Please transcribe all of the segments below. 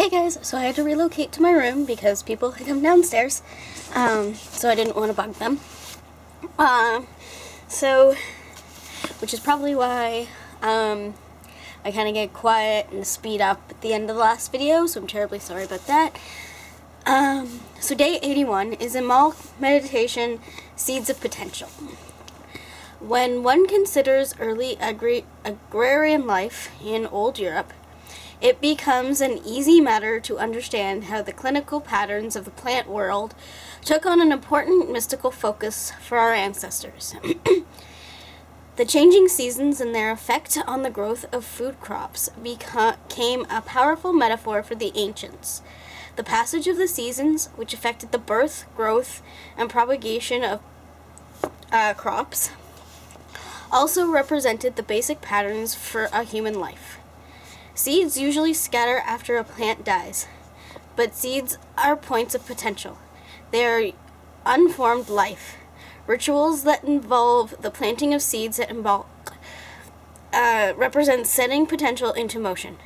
Hey guys, so I had to relocate to my room because people had come downstairs, so I didn't want to bug them. Which is probably why I kind of get quiet and speed up at the end of the last video, so I'm terribly sorry about that. So day 81 is Imbolc Meditation, Seeds of Potential. When one considers early agrarian life in old Europe, it becomes an easy matter to understand how the clinical patterns of the plant world took on an important mystical focus for our ancestors. The changing seasons and their effect on the growth of food crops became a powerful metaphor for the ancients. The passage of the seasons, which affected the birth, growth, and propagation of crops, also represented the basic patterns for a human life. Seeds usually scatter after a plant dies, but seeds are points of potential. They are unformed life. Rituals that involve the planting of seeds at Imbolc represent setting potential into motion.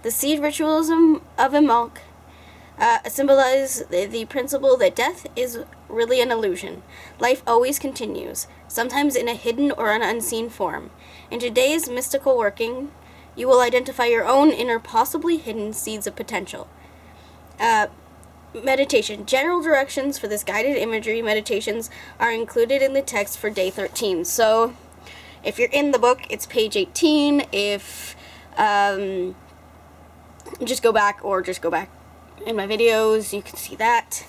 The seed ritualism of Imbolc symbolize the principle that death is really an illusion. Life always continues, sometimes in a hidden or an unseen form. In today's mystical working, you will identify your own inner, possibly hidden seeds of potential. Meditation. General directions for this guided imagery meditations are included in the text for day 13. So, if you're in the book, it's page 18. If, just go back in my videos, you can see that.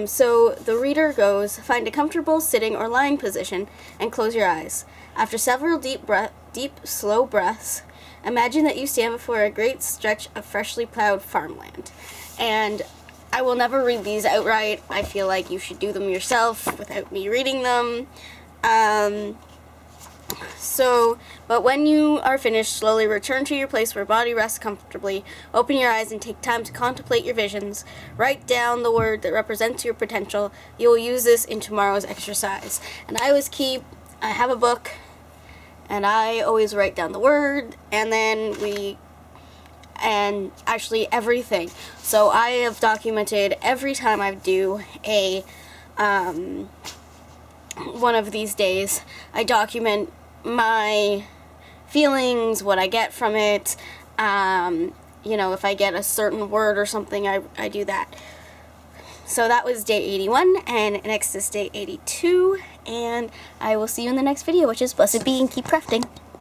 So the reader goes, find a comfortable sitting or lying position and close your eyes. After several deep, slow breaths, imagine that you stand before a great stretch of freshly plowed farmland. And I will never read these outright. I feel like you should do them yourself without me reading them. But when you are finished, slowly return to your place where body rests comfortably. Open your eyes and take time to contemplate your visions. Write down the word that represents your potential. You will use this in tomorrow's exercise. And I have a book, and I always write down the word, and then actually everything. So I have documented every time I do one of these days. I document my feelings, what I get from it. If I get a certain word or something, I do that. So that was day 81, and next is day 82, and I will see you in the next video, which is Blessed Be and keep crafting.